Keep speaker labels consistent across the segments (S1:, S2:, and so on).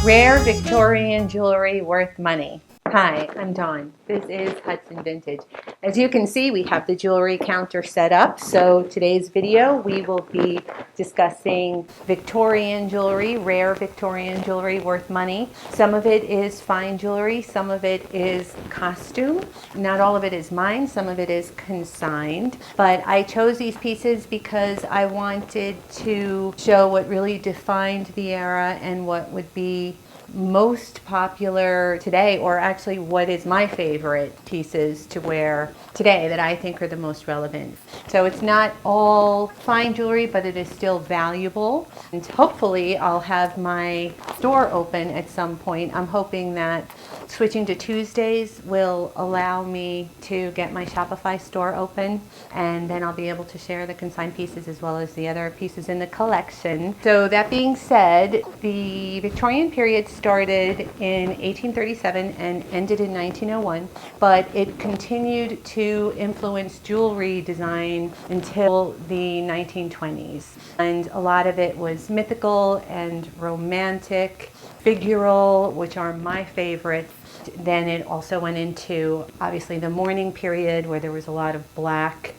S1: Rare Victorian jewelry worth money. Hi, I'm Dawn. This is Hudson Vintage. As you can see, we have the jewelry counter set up. So today's video, we will be discussing Victorian jewelry, rare Victorian jewelry worth money. Some of it is fine jewelry, some of it is costume. Not all of it is mine, some of it is consigned. But I chose these pieces because I wanted to show what really defined the era and what would be most popular today, or actually what is my favorite pieces to wear today that I think are the most relevant. So it's not all fine jewelry, but it is still valuable. And hopefully I'll have my store open at some point. I'm hoping that switching to Tuesdays will allow me to get my Shopify store open, and then I'll be able to share the consigned pieces as well as the other pieces in the collection. So that being said, the Victorian period started in 1837 and ended in 1901, but it continued to influence jewelry design until the 1920s. And a lot of it was mythical and romantic, figural, which are my favorite. Then it also went into, obviously, the mourning period where there was a lot of black.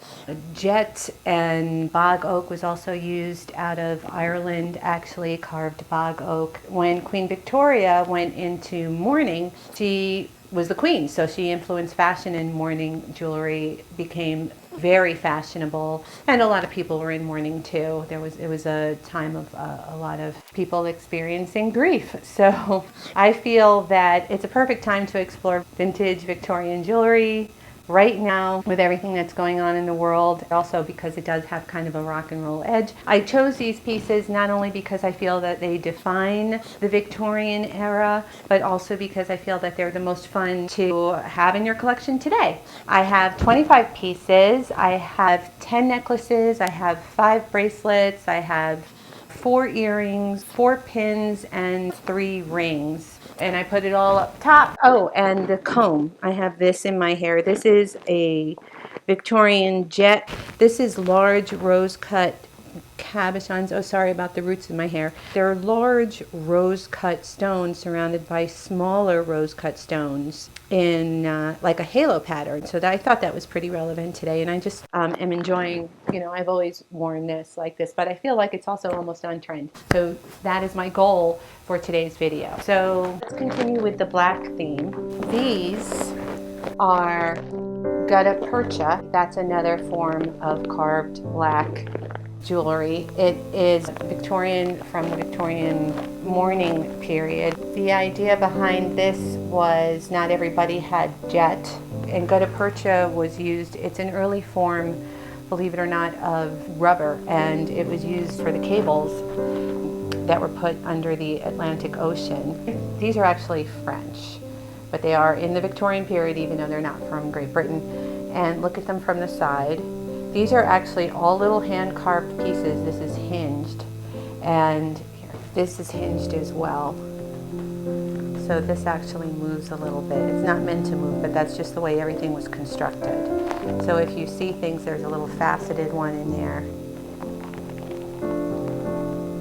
S1: Jet and bog oak was also used out of Ireland, actually, carved bog oak. When Queen Victoria went into mourning, she was the queen, so she influenced fashion, and mourning jewelry became very fashionable, and a lot of people were in mourning too. It was a time of a lot of people experiencing grief. So I feel that it's a perfect time to explore vintage Victorian jewelry right now with everything that's going on in the world, also because it does have kind of a rock and roll edge. I chose these pieces not only because I feel that they define the Victorian era, but also because I feel that they're the most fun to have in your collection today. I have 25 pieces. I have 10 necklaces. I have 5 bracelets. I have 4 earrings, 4 pins, and 3 rings. And I put it all up top. Oh, and the comb. I have this in my hair. This is a Victorian jet. This is large rose cut cabochons. Oh, sorry about the roots in my hair. They're large rose cut stones surrounded by smaller rose cut stones in like a halo pattern. So I thought that was pretty relevant today. And I just am enjoying, I've always worn this like this, but I feel like it's also almost on trend. So that is my goal for today's video. So let's continue with the black theme. These are Gutta Percha. That's another form of carved black jewelry. It is Victorian, from the Victorian mourning period. The idea behind this was not everybody had jet, and Gutta Percha was used. It's an early form, believe it or not, of rubber, and it was used for the cables that were put under the Atlantic Ocean. These are actually French, but they are in the Victorian period, even though they're not from Great Britain. And look at them from the side. These are actually all little hand-carved pieces. This is hinged, and here, this is hinged as well. So this actually moves a little bit. It's not meant to move, but that's just the way everything was constructed. So if you see things, there's a little faceted one in there.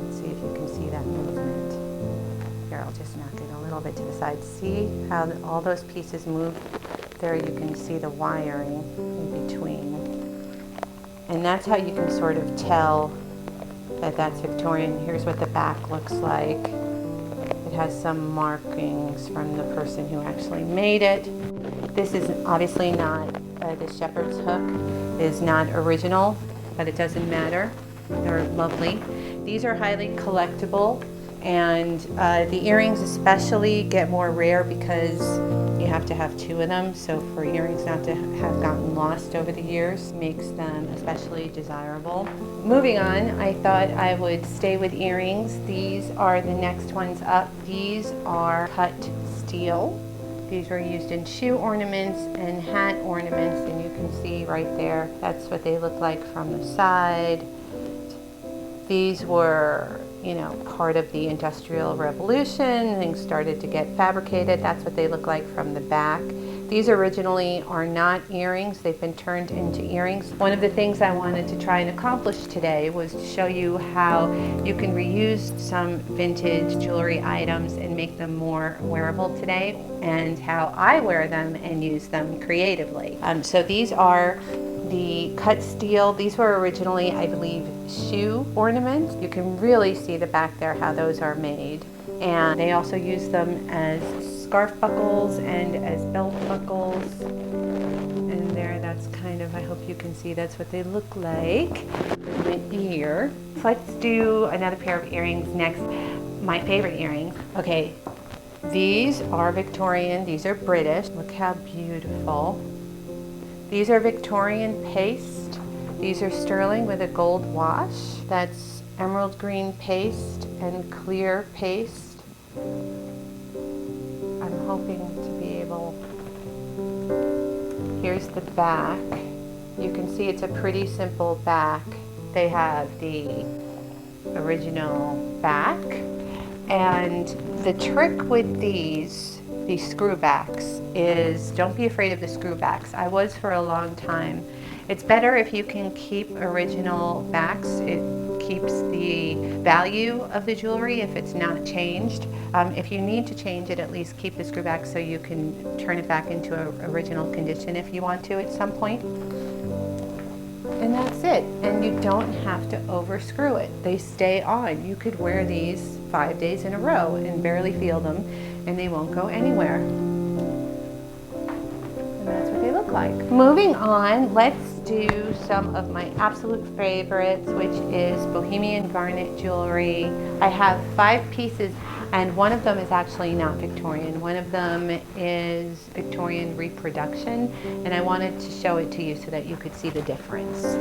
S1: Let's see if you can see that movement. Here, I'll just knock it a little bit to the side. See how all those pieces move? There you can see the wiring in between. And that's how you can sort of tell that that's Victorian. Here's what the back looks like. It has some markings from the person who actually made it. This is obviously not, the shepherd's hook is not original, but it doesn't matter. They're lovely. These are highly collectible, and the earrings especially get more rare because you have to have 2 of them. So for earrings not to have gotten lost over the years makes them especially desirable. Moving on, I thought I would stay with earrings. These are the next ones up. These are cut steel. These were used in shoe ornaments and hat ornaments, and you can see right there, that's what they look like from the side. These were, part of the Industrial Revolution. Things started to get fabricated. That's what they look like from the back. These originally are not earrings. They've been turned into earrings. One of the things I wanted to try and accomplish today was to show you how you can reuse some vintage jewelry items and make them more wearable today, and how I wear them and use them creatively. So these are the cut steel. These were originally, I believe, shoe ornaments. You can really see the back there how those are made. And they also use them as scarf buckles and as belt buckles. And there, that's kind of, I hope you can see, that's what they look like. My ear. So let's do another pair of earrings next. My favorite earrings. Okay, these are Victorian, these are British. Look how beautiful. These are Victorian paste. These are sterling with a gold wash. That's emerald green paste and clear paste. I'm hoping to be able, here's the back. You can see it's a pretty simple back. They have the original back. And the trick with these screwbacks is don't be afraid of the screwbacks. I was for a long time. It's better if you can keep original backs. It keeps the value of the jewelry if it's not changed. If you need to change it, at least keep the screwback so you can turn it back into an original condition if you want to at some point. And that's it. And you don't have to overscrew it. They stay on. You could wear these 5 days in a row and barely feel them, and they won't go anywhere. And that's what they look like. Moving on, let's do some of my absolute favorites, which is Bohemian garnet jewelry. I have 5 pieces, and one of them is actually not Victorian. One of them is Victorian Reproduction, and I wanted to show it to you so that you could see the difference.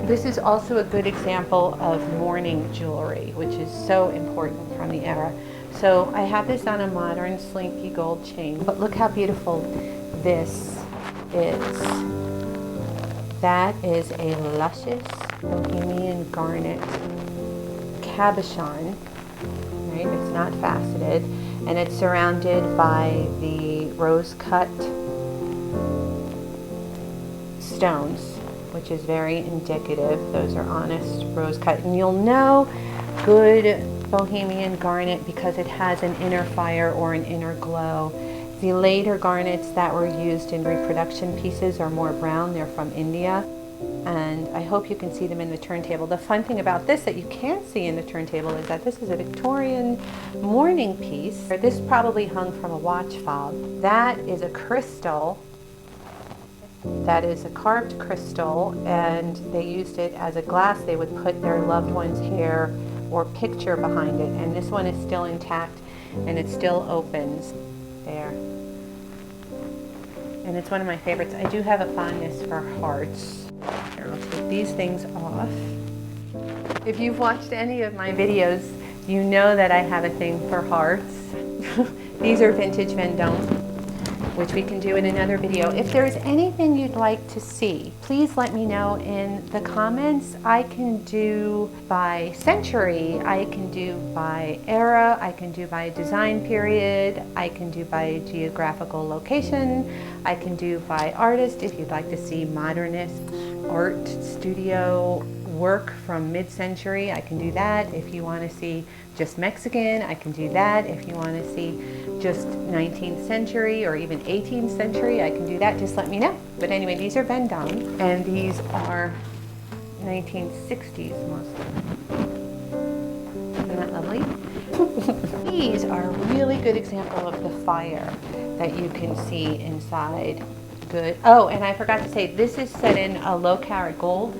S1: This is also a good example of mourning jewelry, which is so important from the era. So I have this on a modern slinky gold chain, but look how beautiful this is. That is a luscious Bohemian garnet cabochon. Right? It's not faceted, and it's surrounded by the rose-cut stones, which is very indicative. Those are honest rose-cut, and you'll know good Bohemian garnet because it has an inner fire or an inner glow. The later garnets that were used in reproduction pieces are more brown. They're from India, and I hope you can see them in the turntable. The fun thing about this that you can't see in the turntable is that this is a Victorian mourning piece. This probably hung from a watch fob. That is a crystal. That is a carved crystal, and they used it as a glass. They would put their loved one's hair or picture behind it, and this one is still intact and it still opens there. And it's one of my favorites. I do have a fondness for hearts. Here, I'll take these things off. If you've watched any of my videos, you know that I have a thing for hearts. These are vintage Vendome, which we can do in another video. If there's anything you'd like to see, please let me know in the comments. I can do by century, I can do by era, I can do by design period, I can do by geographical location, I can do by artist. If you'd like to see modernist art studio work from mid-century, I can do that. If you want to see just Mexican, I can do that. If you want to see just 19th century or even 18th century, I can do that. Just let me know. But anyway, these are Vendome, and these are 1960s mostly. Isn't that lovely? These are a really good example of the fire that you can see inside. Good. Oh, and I forgot to say, this is set in a low carat gold.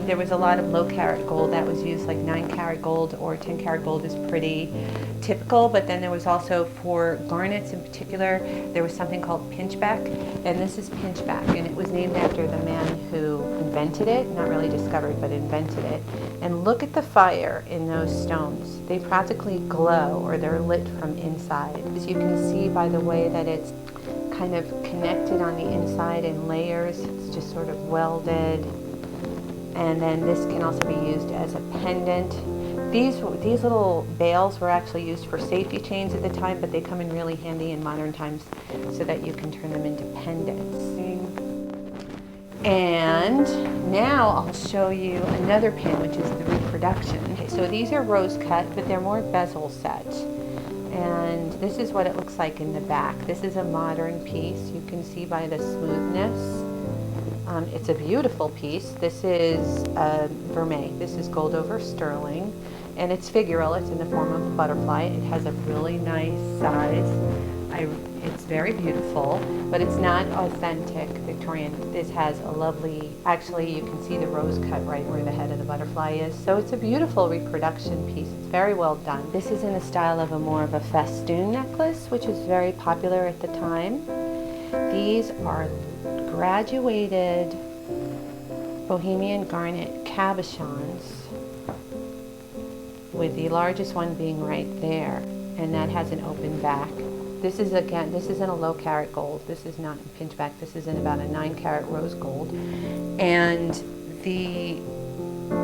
S1: There was a lot of low carat gold that was used, like 9 carat gold or 10 carat gold is pretty typical, but then there was also, for garnets in particular, there was something called Pinchback, and this is Pinchback, and it was named after the man who invented it, not really discovered, but invented it. And look at the fire in those stones. They practically glow, or they're lit from inside. As you can see by the way that it's kind of connected on the inside in layers, it's just sort of welded. And then this can also be used as a pendant. These little bails were actually used for safety chains at the time, but they come in really handy in modern times so that you can turn them into pendants. And now I'll show you another pin, which is the Reproduction. Okay, so these are rose cut, but they're more bezel set. And this is what it looks like in the back. This is a modern piece. You can see by the smoothness. It's a beautiful piece. This is vermeil. This is gold over sterling. And it's figural. It's in the form of a butterfly. It has a really nice size. It's very beautiful, but it's not authentic Victorian. This has a lovely, actually you can see the rose cut right where the head of the butterfly is. So it's a beautiful reproduction piece. It's very well done. This is in the style of more of a festoon necklace, which was very popular at the time. These are graduated Bohemian Garnet cabochons, with the largest one being right there, and that has an open back. This is in a low carat gold. This is not in pinchback. This is in about a 9 carat rose gold. And the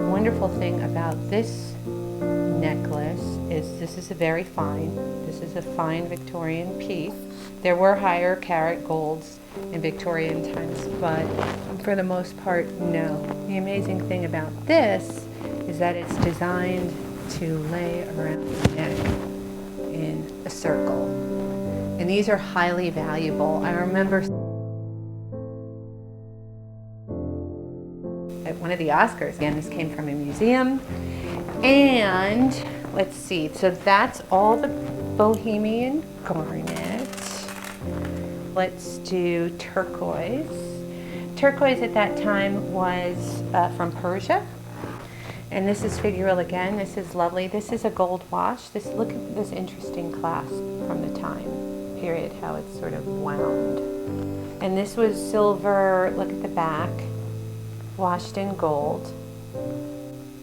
S1: wonderful thing about this necklace is this is this is a fine Victorian piece. There were higher carat golds in Victorian times, but for the most part, no. The amazing thing about this is that it's designed to lay around the neck in a circle. And these are highly valuable. I remember at one of the Oscars, again, this came from a museum. And let's see, so that's all the Bohemian Garnet. Let's do turquoise. Turquoise at that time was from Persia. And this is figural again. This is lovely. This is a gold wash. Look at this interesting clasp from the time period, how it's sort of wound. And this was silver, look at the back, washed in gold.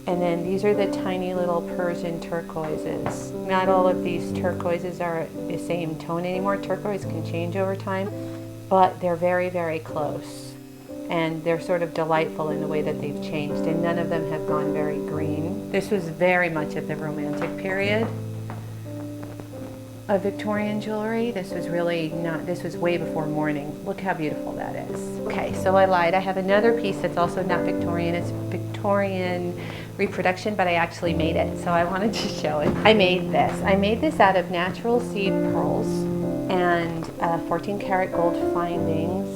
S1: And then these are the tiny little Persian turquoises. Not all of these turquoises are the same tone anymore. Turquoise can change over time, but they're very, very close. And they're sort of delightful in the way that they've changed, and none of them have gone very green. This was very much of the Romantic period of Victorian jewelry. This was really not, this was way before mourning. Look how beautiful that is. Okay, so I lied. I have another piece that's also not Victorian. It's Victorian reproduction, but I actually made it, so I wanted to show it. I made this out of natural seed pearls and 14 karat gold findings,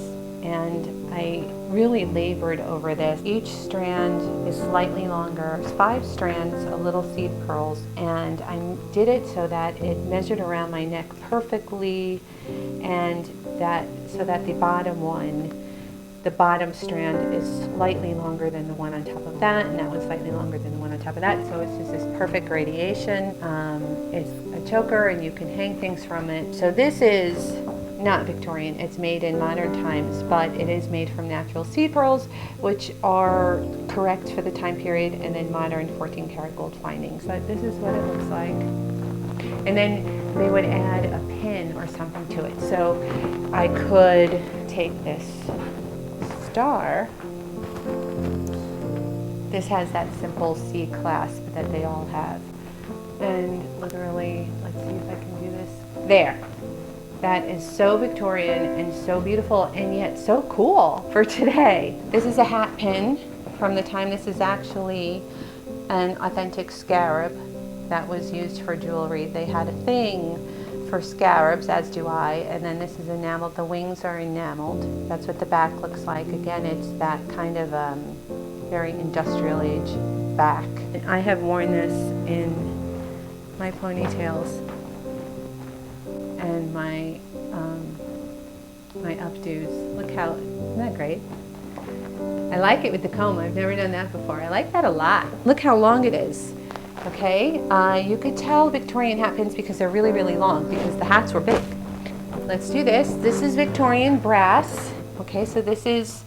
S1: and I really labored over this. Each strand is slightly longer. It's 5 strands of little seed pearls, and I did it so that it measured around my neck perfectly, and so that the bottom strand is slightly longer than the one on top of that, and that one's slightly longer than the one on top of that. So it's just this perfect gradation. It's a choker, and you can hang things from it. So this is not Victorian. It's made in modern times, but it is made from natural seed pearls, which are correct for the time period, and then modern 14 karat gold findings. So this is what it looks like. And then they would add a pin or something to it. So I could take this star. This has that simple C clasp that they all have. And literally, let's see if I can do this. There. That is so Victorian and so beautiful, and yet so cool for today. This is a hat pin from the time. This is actually an authentic scarab that was used for jewelry. They had a thing for scarabs, as do I, and then this is enameled. The wings are enameled. That's what the back looks like. Again, it's that kind of very industrial age back. And I have worn this in my ponytails and my updos. Look how, isn't that great? I like it with the comb. I've never done that before. I like that a lot. Look how long it is. Okay, you could tell Victorian hat pins because they're really, really long, because the hats were big. Let's do this. This is Victorian Brass. Okay, so this is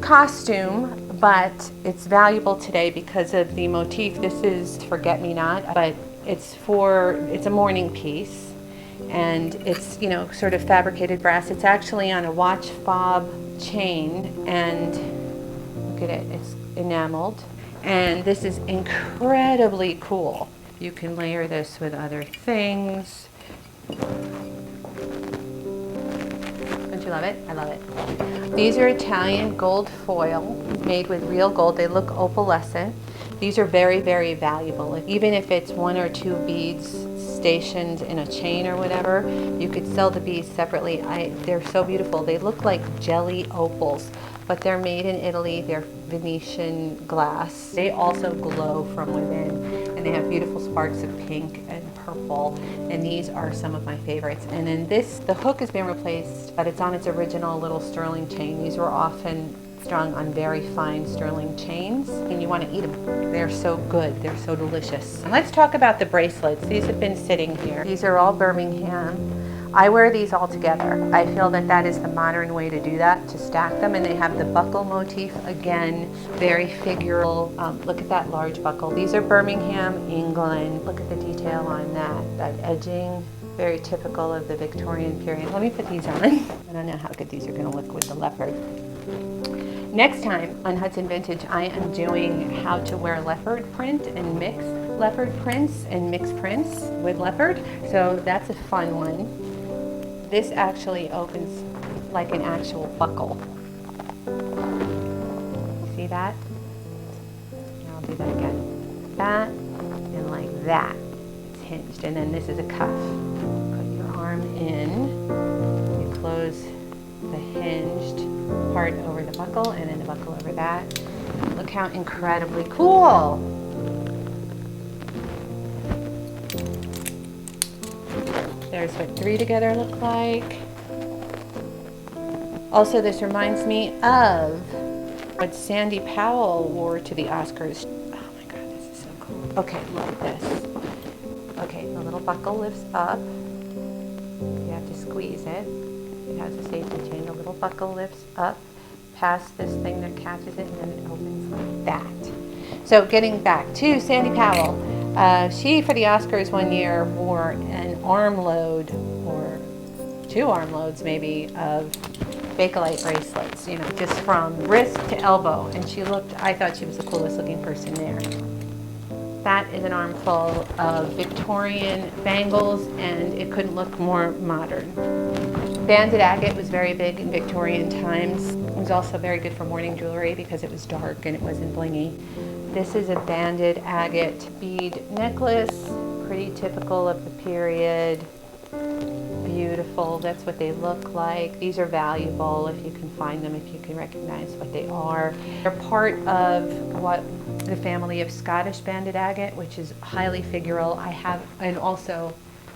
S1: costume, but it's valuable today because of the motif. This is forget-me-not, but it's a mourning piece. And it's, you know, sort of fabricated brass. It's actually on a watch fob chain, and look at it, it's enameled. And this is incredibly cool. You can layer this with other things. Don't you love it? I love it. These are Italian gold foil made with real gold. They look opalescent. These are very, very valuable. Even if it's 1 or 2 beads stationed in a chain or whatever, you could sell the beads separately. They're so beautiful. They look like jelly opals, but they're made in Italy. They're Venetian glass. They also glow from within, and they have beautiful sparks of pink and purple, and these are some of my favorites. And then this, the hook has been replaced, but it's on its original little sterling chain. These were often strung on very fine sterling chains, and you want to eat them. They're so good. They're so delicious. And let's talk about the bracelets. These have been sitting here. These are all Birmingham. I wear these all together. I feel that that is the modern way to do that, to stack them. And they have the buckle motif, again, very figural. Look at that large buckle. These are Birmingham, England. Look at the detail on that edging. Very typical of the Victorian period. Let me put these on. I don't know how good these are going to look with the leopard. Next time on Hudson Vintage, I am doing how to wear leopard print and mix leopard prints and mix prints with leopard. So that's a fun one. This actually opens like an actual buckle. See that? I'll do that again. That and like that. It's hinged. And then this is a cuff. Put your arm in. You close the hinged part over the buckle and then the buckle over that. Look how incredibly cool. There's what 3 together look like. Also, this reminds me of what Sandy Powell wore to the Oscars. Oh my God, this is so cool. Okay, look at this. Okay, the little buckle lifts up. You have to squeeze it. It has a safety chain. The little buckle lifts up past this thing that catches it, and then it opens like that. So getting back to Sandy Powell. She, for the Oscars one year, wore an armload, or 2 armloads maybe, of Bakelite bracelets, you know, just from wrist to elbow. And she looked, I thought she was the coolest looking person there. That is an armful of Victorian bangles, and it couldn't look more modern. Banded agate was very big in Victorian times. It was also very good for morning jewelry because it was dark and it wasn't blingy. This is a banded agate bead necklace, pretty typical of the period. Beautiful, that's what they look like. These are valuable if you can find them, if you can recognize what they are. They're part of what the family of Scottish banded agate, which is highly figural. I have, and also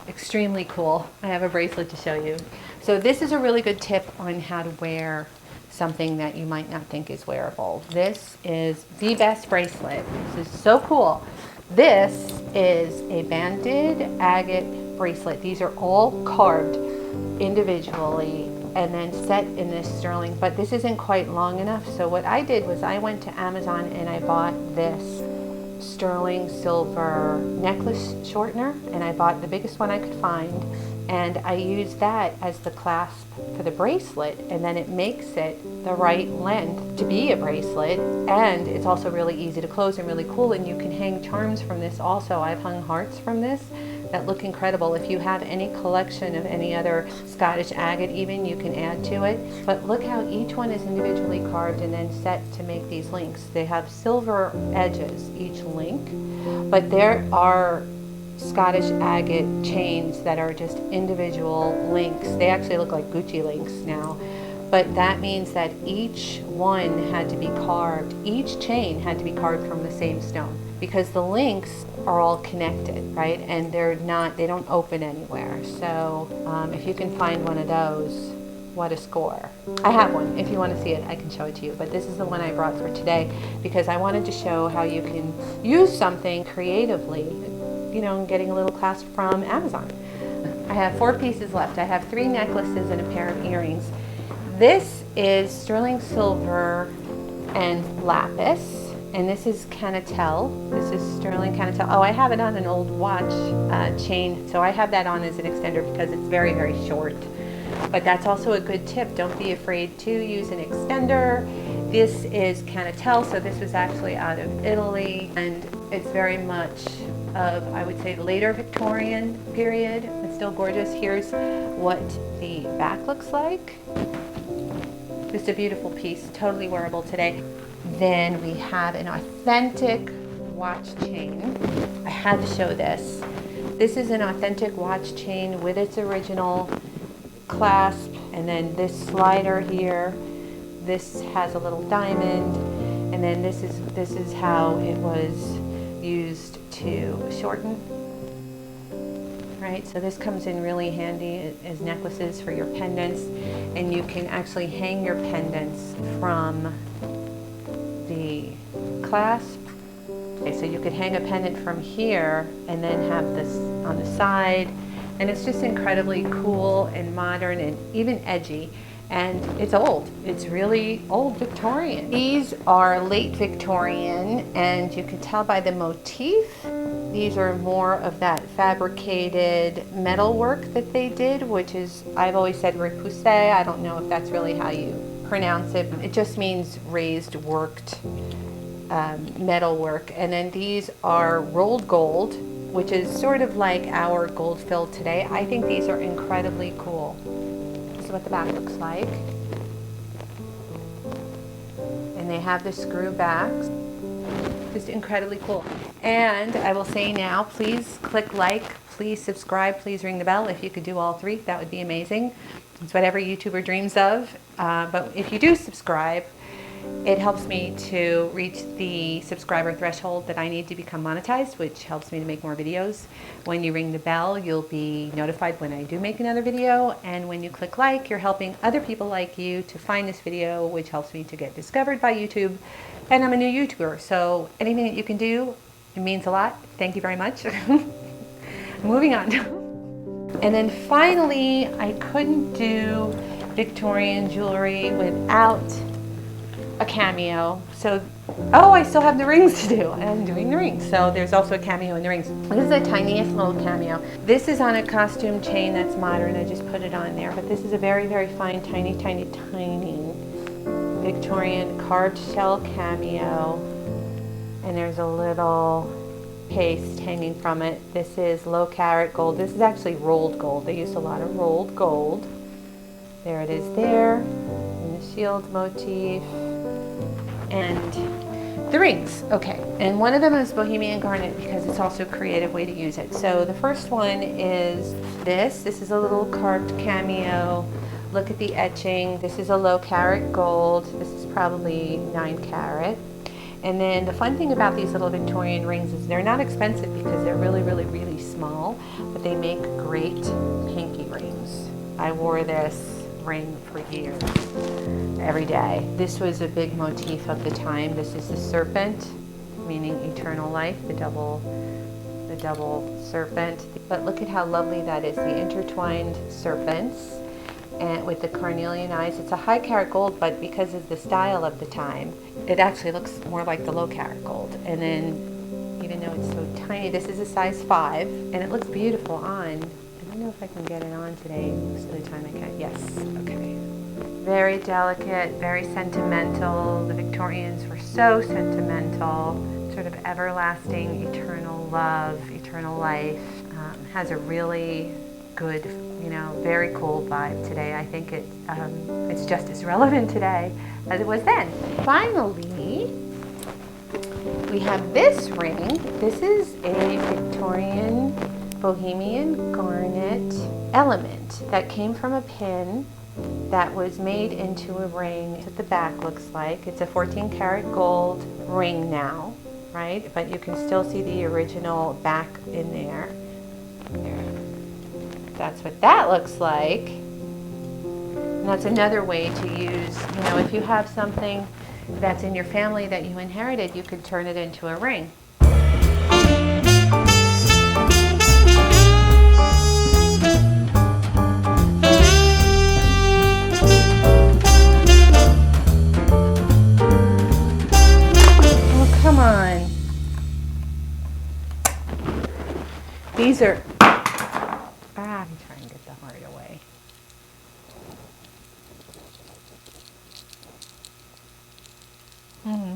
S1: extremely cool. I have a bracelet to show you. So this is a really good tip on how to wear something that you might not think is wearable. This is the best bracelet. This is so cool. This is a banded agate bracelet. These are all carved individually and then set in this sterling, but this isn't quite long enough. So what I did was I went to Amazon and I bought this sterling silver necklace shortener, and I bought the biggest one I could find, and I used that as the clasp for the bracelet, and then it makes it the right length to be a bracelet, and it's also really easy to close and really cool, and you can hang charms from this also. I've hung hearts from this that look incredible. If you have any collection of any other Scottish agate even, you can add to it. But look how each one is individually carved and then set to make these links. They have silver edges, each link, but there are Scottish agate chains that are just individual links. They actually look like Gucci links now. But that means that each one had to be carved, each chain had to be carved from the same stone, because the links are all connected, right? And they don't open anywhere. So if you can find one of those, what a score. I have one. If you want to see it, I can show it to you. But this is the one I brought for today because I wanted to show how you can use something creatively, you know, getting a little clasp from Amazon. I have 4 pieces left. I have 3 necklaces and a pair of earrings. This is sterling silver and lapis. And this is Canatel. This is sterling Canatel. Oh, I have it on an old watch chain. So I have that on as an extender because it's very, very short. But that's also a good tip. Don't be afraid to use an extender. This is Canatelle, so this was actually out of Italy, and it's very much of, I would say, the later Victorian period. It's still gorgeous. Here's what the back looks like. Just a beautiful piece, totally wearable today. Then we have an authentic watch chain. I had to show this. This is an authentic watch chain with its original clasp, and then this slider here. This has a little diamond, and then this is how it was used to shorten. Right, so this comes in really handy as necklaces for your pendants, and you can actually hang your pendants from the clasp. Okay, so you could hang a pendant from here and then have this on the side, and it's just incredibly cool and modern and even edgy. And it's old. It's really old Victorian. These are late Victorian, and you can tell by the motif. These are more of that fabricated metal work that they did, which is, I've always said repoussé. I don't know if that's really how you pronounce it. It just means raised worked metal work. And then these are rolled gold, which is sort of like our gold filled today. I think these are incredibly cool. What the back looks like, and they have the screw backs. Just incredibly cool. And I will say now, please click like, please subscribe, please ring the bell. If you could do all three, that would be amazing. It's what every YouTuber dreams of. But if you do subscribe, it helps me to reach the subscriber threshold that I need to become monetized, which helps me to make more videos. When you ring the bell, you'll be notified when I do make another video. And when you click like, you're helping other people like you to find this video, which helps me to get discovered by YouTube. And I'm a new YouTuber, so anything that you can do, it means a lot. Thank you very much. Moving on. And then finally, I couldn't do Victorian jewelry without a cameo. So, oh, I still have the rings to do. I'm doing the rings. So there's also a cameo in the rings. This is the tiniest little cameo. This is on a costume chain that's modern. I just put it on there. But this is a very, very fine, tiny, tiny, tiny Victorian carved shell cameo. And there's a little paste hanging from it. This is low carat gold. This is actually rolled gold. They used a lot of rolled gold. There it is there. And the shield motif. And the rings. Okay, and one of them is Bohemian Garnet because it's also a creative way to use it. So the first one is this. This is a little carved cameo. Look at the etching. This is a low carat gold. This is probably 9 carat. And then the fun thing about these little Victorian rings is they're not expensive because they're really, really, really small, but they make great pinky rings. I wore this ring for years, every day. This was a big motif of the time. This is the serpent, meaning eternal life, the double serpent. But look at how lovely that is, the intertwined serpents and with the carnelian eyes. It's a high carat gold, but because of the style of the time, it actually looks more like the low carat gold. And then, even though it's so tiny, this is a size 5, and it looks beautiful on. I don't know if I can get it on today. Most of the time I can. Yes, okay. Very delicate, very sentimental. The Victorians were so sentimental. Sort of everlasting, eternal love, eternal life. Has a really good, very cool vibe today. I think it's just as relevant today as it was then. Finally, we have this ring. This is a Victorian Bohemian garnet element that came from a pin that was made into a ring. That's what the back looks like. It's a 14 karat gold ring now, right? But you can still see the original back in there. That's what that looks like. And that's another way to use, if you have something that's in your family that you inherited, you could turn it into a ring. Come on. These are, I'm trying to get the heart away. Mm.